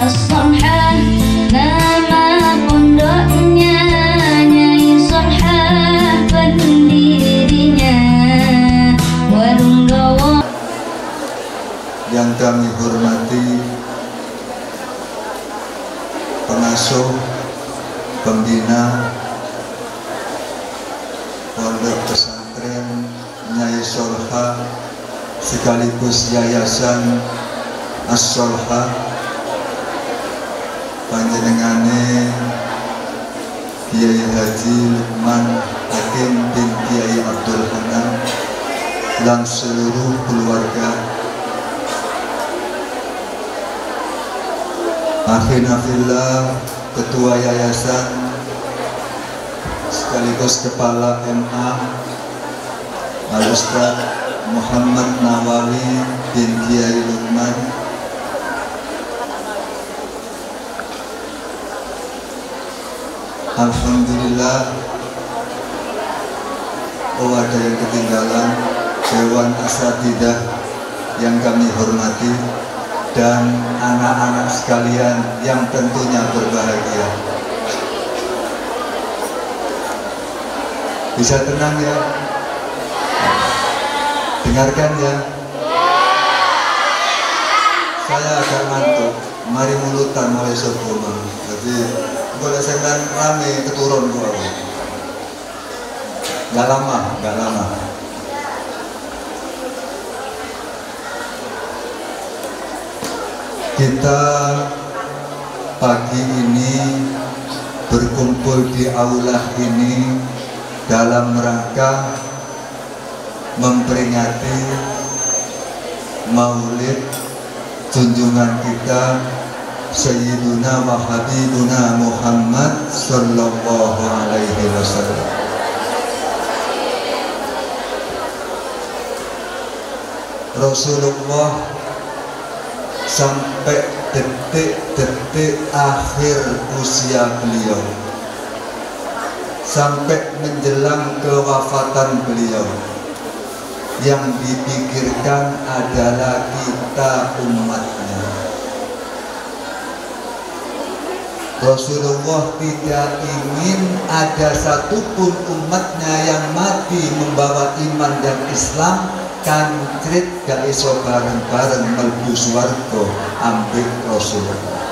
As-Somhan, nama pondoknya Nyai Somhan, pendirinya Warung Gawo. Yang kami hormati pengasuh, pembina Pondok Pesantren Nyai Solha sekaligus Yayasan As-Solha, panjenengane Kiai Haji Lukman Hakim bin Kiai Abdul Hanan dan seluruh keluarga, akhina fillah, Ketua Yayasan sekaligus Kepala MA Al-Ustaz Muhammad Nawawi bin Kiai Lukman, alhamdulillah. Oh, ada yang ketinggalan, Dewan Asatidah yang kami hormati dan anak-anak sekalian yang tentunya berbahagia. Bisa tenang ya? Dengarkan ya. Saya agak ngantuk. Mari mulutan mulai sebelum. Jadi boleh saya rame keturun gua. Gak lama. Kita pagi ini berkumpul di aula ini dalam rangka memperingati Maulid junjungan kita Sayyiduna wa Habibuna Muhammad sallallahu alaihi wasallam. Rasulullah sampai detik-detik akhir usia beliau, sampai menjelang kewafatan beliau, yang dipikirkan adalah kita umatnya. Rasulullah tidak ingin ada satupun umatnya yang mati membawa iman dan Islam kancrit gak iso bareng-bareng mlebu swarga ambek Rasulullah.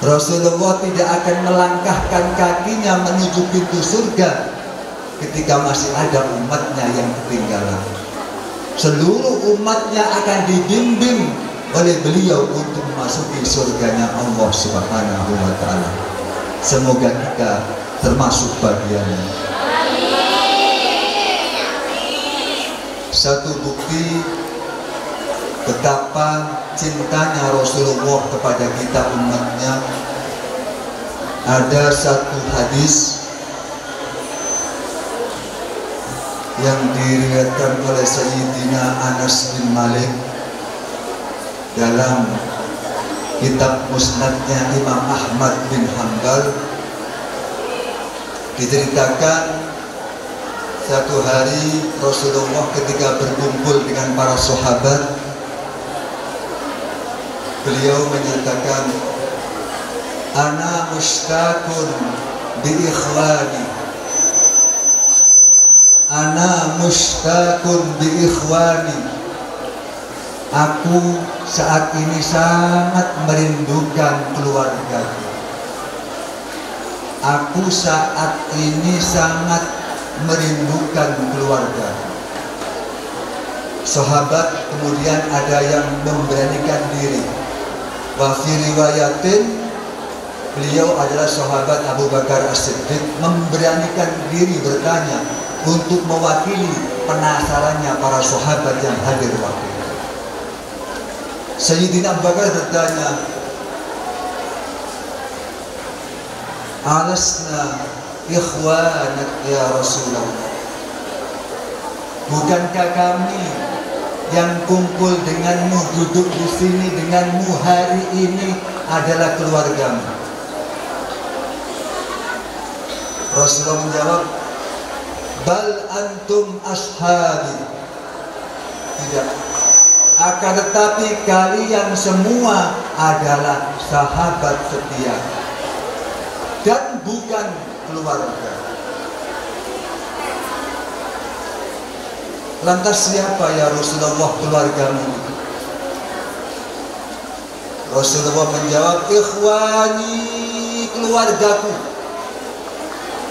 Rasulullah tidak akan melangkahkan kakinya menuju pintu surga ketika masih ada umatnya yang ketinggalan. Seluruh umatnya akan dibimbing oleh beliau untuk memasuki surganya Allah Subhanahu wa ta'ala. Semoga kita termasuk bagiannya. Satu bukti betapa cintanya Rasulullah kepada kita umatnya, ada satu hadis yang diriwayatkan oleh Sayyidina Anas bin Malik dalam kitab Musnadnya Imam Ahmad bin Hanbal. Diceritakan satu hari Rasulullah ketika berkumpul dengan para sahabat, beliau menyatakan, ana mushtaqun bi ikhwani, ana mushtaqun bi ikhwani, aku saat ini sangat merindukan keluarga, aku saat ini sangat merindukan keluarga. Sahabat kemudian ada yang memberanikan diri. Wa fi riwayatin, beliau adalah sahabat Abu Bakar As-Siddiq, memberanikan diri bertanya untuk mewakili penasarannya para sahabat yang hadir waktu itu. Sayyidina Abu Bakar bertanya, alasna ikhwanak ya Rasulullah, bukankah kami yang kumpul denganmu, duduk di sini denganmu hari ini adalah keluargamu? Rasulullah menjawab, bal antum ashabi, tidak, akan tetapi kalian semua adalah sahabat setia dan bukan keluarga. Lantas siapa ya Rasulullah keluargamu? Rasulullah menjawab, ikhwani, keluargaku.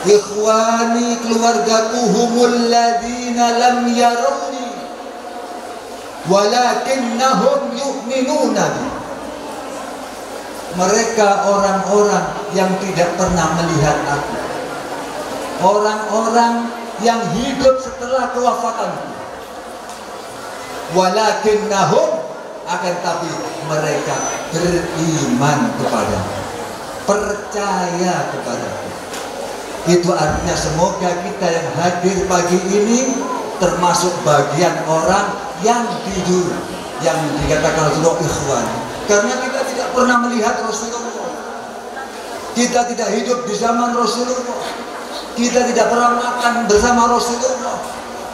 Ikhwani, keluargaku, humul ladina lam yarawni walakinnahum yu'minuna bi. Mereka orang-orang yang tidak pernah melihat aku, orang-orang yang hidup setelah kewafatanku. Walakinnahum, akan tapi mereka beriman kepadaku, percaya kepadaku. Itu artinya semoga kita yang hadir pagi ini termasuk bagian orang yang tidur, yang dikatakan Rasulullah ikhwan. Karena kita tidak pernah melihat Rasulullah, kita tidak hidup di zaman Rasulullah, kita tidak pernah makan bersama Rasulullah,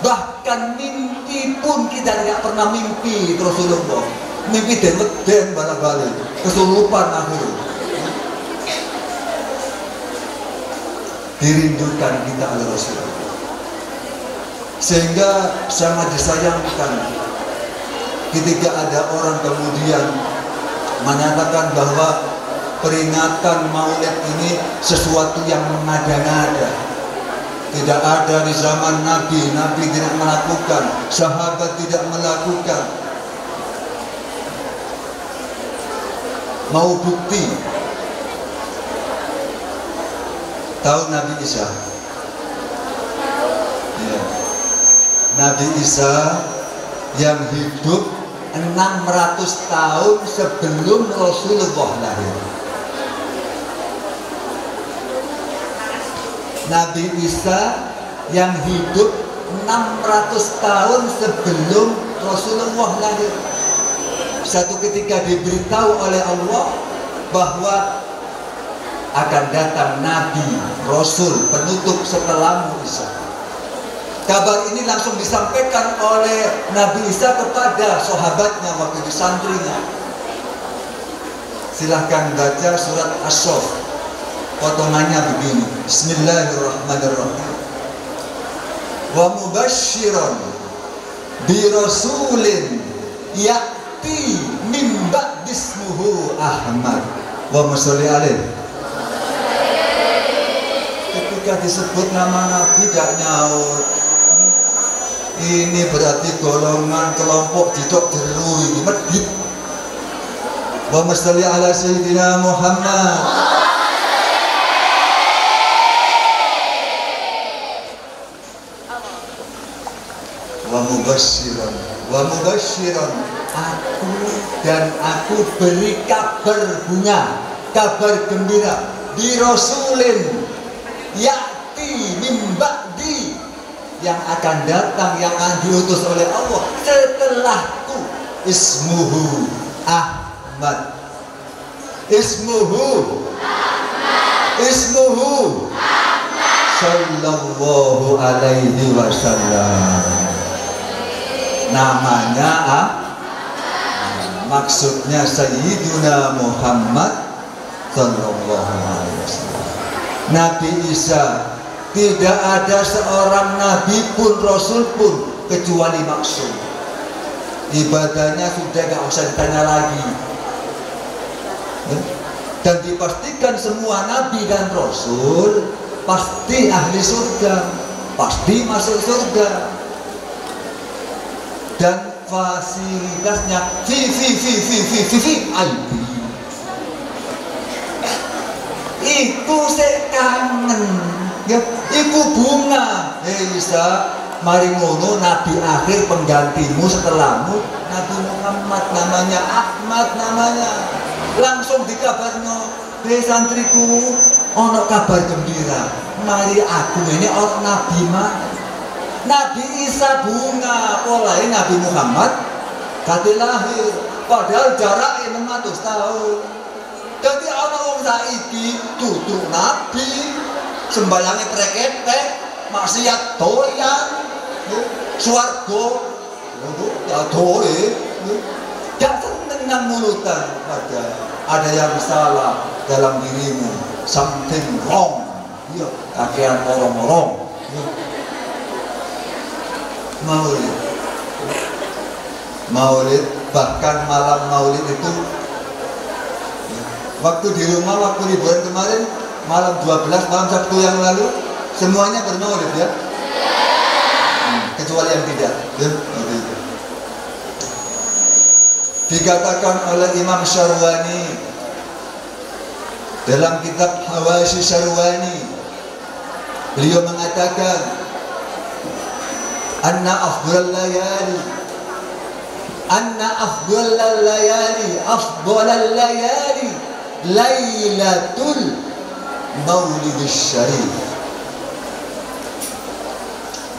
bahkan mimpi pun kita tidak pernah mimpi Rasulullah. Mimpi den balik-balik, kesurupan akhirnya. Dirindukan kita oleh Rasulullah, sehingga sangat disayangkan ketika ada orang kemudian menyatakan bahwa peringatan Maulid ini sesuatu yang mengada-ngada. Tidak ada di zaman Nabi, Nabi tidak melakukan, sahabat tidak melakukan. Mau bukti? Tahu Nabi Isa? Ya. Nabi Isa yang hidup 600 tahun sebelum Rasulullah lahir. Nabi Isa yang hidup 600 tahun sebelum Rasulullah lahir. Satu ketika diberitahu oleh Allah bahwa akan datang Nabi, Rasul, penutup setelahmu Isa. Kabar ini langsung disampaikan oleh Nabi Isa kepada sahabatnya waktu di santrinya. Silahkan baca surat As-Saff. Potongannya begini. Bismillahirrahmanirrahim. Wa mubasysyiran bi rasulin ya'ti min ba'dismuhu Ahmad. Wa masalli alaihi. Ketika disebut nama Nabi tidak nyaut. Ini berarti golongan kelompok didok jeru ini medit. Wa masalli ala sayyidina Muhammad. Wa mubasyiran, aku dan aku beri kabar bunga, kabar gembira bi rasulin ya'ti min ba'di, yang akan datang, yang akan diutus oleh Allah setelahku, ismuhu Ahmad. Ismuhu Ahmad. Ismuhu Ahmad. Sallallahu alaihi wasallam. Namanya maksudnya Sayyiduna Muhammad sallallahu alaihi wasallam. Nabi Isa, tidak ada seorang nabi pun, rasul pun kecuali maksum. Ibadahnya sudah gak usah ditanya lagi. Dan dipastikan semua nabi dan rasul pasti ahli surga, pasti masuk surga. Dan fasilitasnya VIP. Itu saya kangen ya, iku bunga. Isa, mari ngono nabi akhir penggantimu setelahmu Nabi Muhammad, namanya Ahmad namanya. Langsung dikabarno, santriku ono kabar gembira, mari aku ini orang nabi mana? Nabi Isa bunga, polai Nabi Muhammad kate lahir, padahal jaraknya 600 tahun. Jadi orang wong saiki tutu nabi, sembayange preketek, maksiat doyan, swarga ya doe Gak seneng nang mulutan pada ada yang salah dalam dirimu, something wrong. Iya, kakean orang-orang. Maulid, bahkan malam maulid itu waktu di rumah, waktu liburan kemarin malam 12, malam Sabtu yang lalu semuanya bermaulid ya, kecuali yang tidak ya. Dikatakan oleh Imam Syarwani dalam kitab Hawashi Syarwani, beliau mengatakan anna afdal layali lailatul maulid syarif.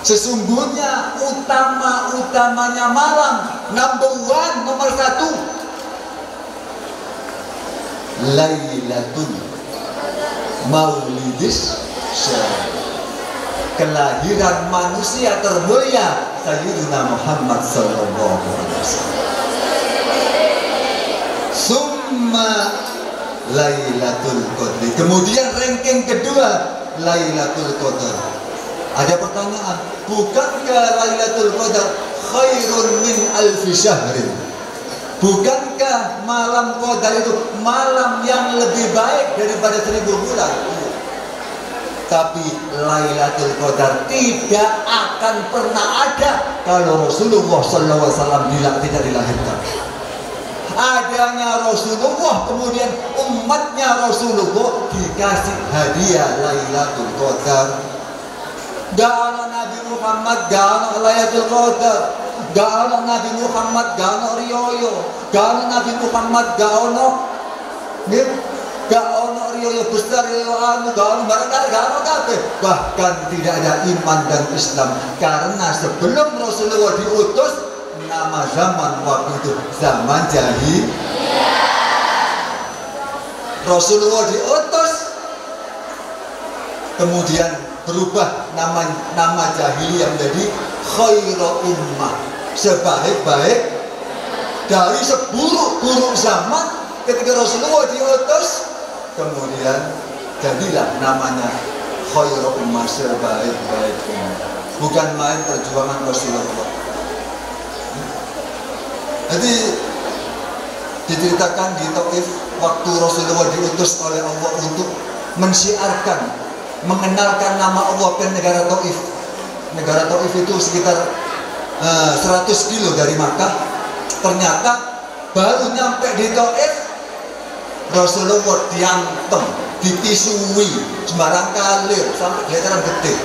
Sesungguhnya utamanya malam, nomor 1 lailatul maulid syarif, kelahiran manusia termulia Sayyidina Muhammad sallallahu alaihi wasallam. Summa Lailatul Qadri. Kemudian ranking kedua Lailatul Qadar. Ada pertanyaan, bukankah Lailatul Qadar khairun min alfi syahrin? Bukankah malam Qadar itu malam yang lebih baik daripada 1000 bulan? Tapi Lailatul Qadar tidak akan pernah ada kalau Rasulullah SAW tidak dilahirkan. Adanya Rasulullah, kemudian umatnya Rasulullah dikasih hadiah Lailatul Qadar. Gak ada Nabi Muhammad, gak ada Lailatul Qadar. Gak ada Nabi Muhammad, gak ada riyoyo. Gak ada Nabi Muhammad, gak ada gak ono riyo besar, riyo anu, gak ono barang-barang, gak ono kabeh. Bahkan tidak ada iman dan Islam, karena sebelum Rasulullah diutus, nama zaman waktu itu zaman jahil. Rasulullah diutus, kemudian berubah nama jahiliyah menjadi khairu ummah, sebaik-baik dari seburuk-buruk zaman. Ketika Rasulullah diutus, kemudian jadilah namanya khairu ummah, sebaik-baik ummah. Bukan main perjuangan Rasulullah. Jadi diceritakan di Taif waktu Rasulullah diutus oleh Allah untuk mensyiarkan, mengenalkan nama Allah ke negara Taif. Negara Taif itu sekitar 100 kilo dari Makkah. Ternyata baru nyampe di Taif, Rasulullah diantem, dipisui, sembarang kalir sampai kelihatan gede.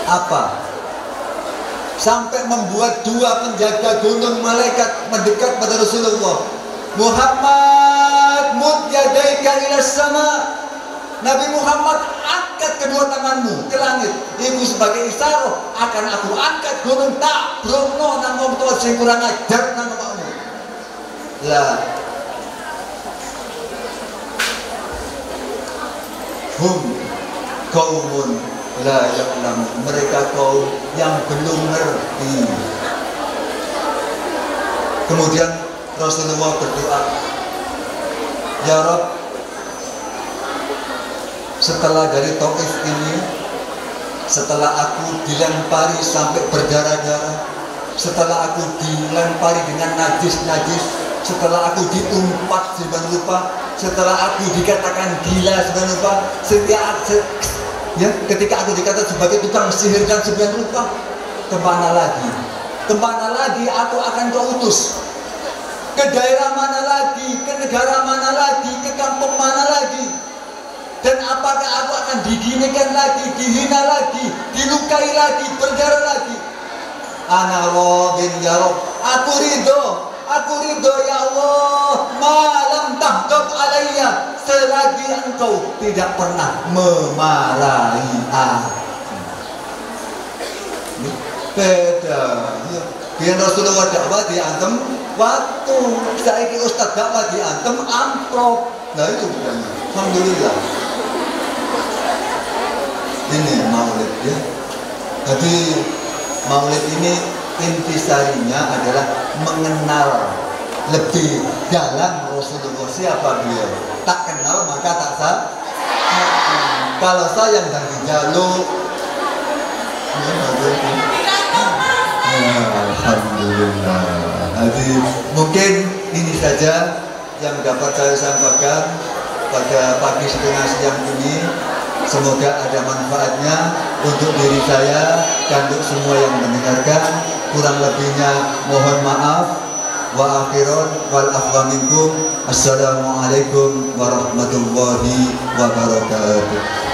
Apa? Sampai membuat 2 penjaga gunung malaikat mendekat pada Rasulullah. Muhammad, mud yadaika ila sama. Nabi Muhammad, angkat kedua tanganmu ke langit. Ibu sebagai isyarat akan aku angkat gunung tak brono nang wong tuwa sing kurang ajar nang kamu. Lah hum qaumun la ya'lamu, mereka kaum yang belum ngerti. Kemudian Rasulullah berdoa, ya Rabb, setelah dari Taif ini, setelah aku dilempari sampai berdarah-darah, setelah aku dilempari dengan najis-najis, setelah aku diumpat sedemikian rupa, setelah aku dikatakan gila sedemikian rupa, ketika aku dikatakan sebagai tukang sihir dan sedemikian rupa, kemana lagi? Kemana lagi aku akan kau utus? Ke daerah mana lagi? Ke negara mana lagi? Ke kampung mana lagi? Dan apakah aku akan diginikan lagi, dihina lagi, dilukai lagi, berdarah lagi? Ana radin ya Rabb, aku ridho ya Allah, malam tahdab alayya, selagi engkau tidak pernah memarahi aku. Beda. Biar Rasulullah dakwah diantem waktu, saiki Ustaz dakwah diantem amplop. Nah itu bedanya. Alhamdulillah. Ini maulid ya. Jadi maulid ini intisarinya adalah mengenal lebih dalam Rasulullah. Siapa beliau? Tak kenal maka tak sah. Kalau sayang dan dijaluk, alhamdulillah. Jadi mungkin ini saja yang dapat saya sampaikan pada pagi setengah siang ini. Semoga ada manfaatnya untuk diri saya dan untuk semua yang mendengarkan. Kurang lebihnya mohon maaf. Wa akhiran wal afwa minkum. Assalamualaikum warahmatullahi wabarakatuh.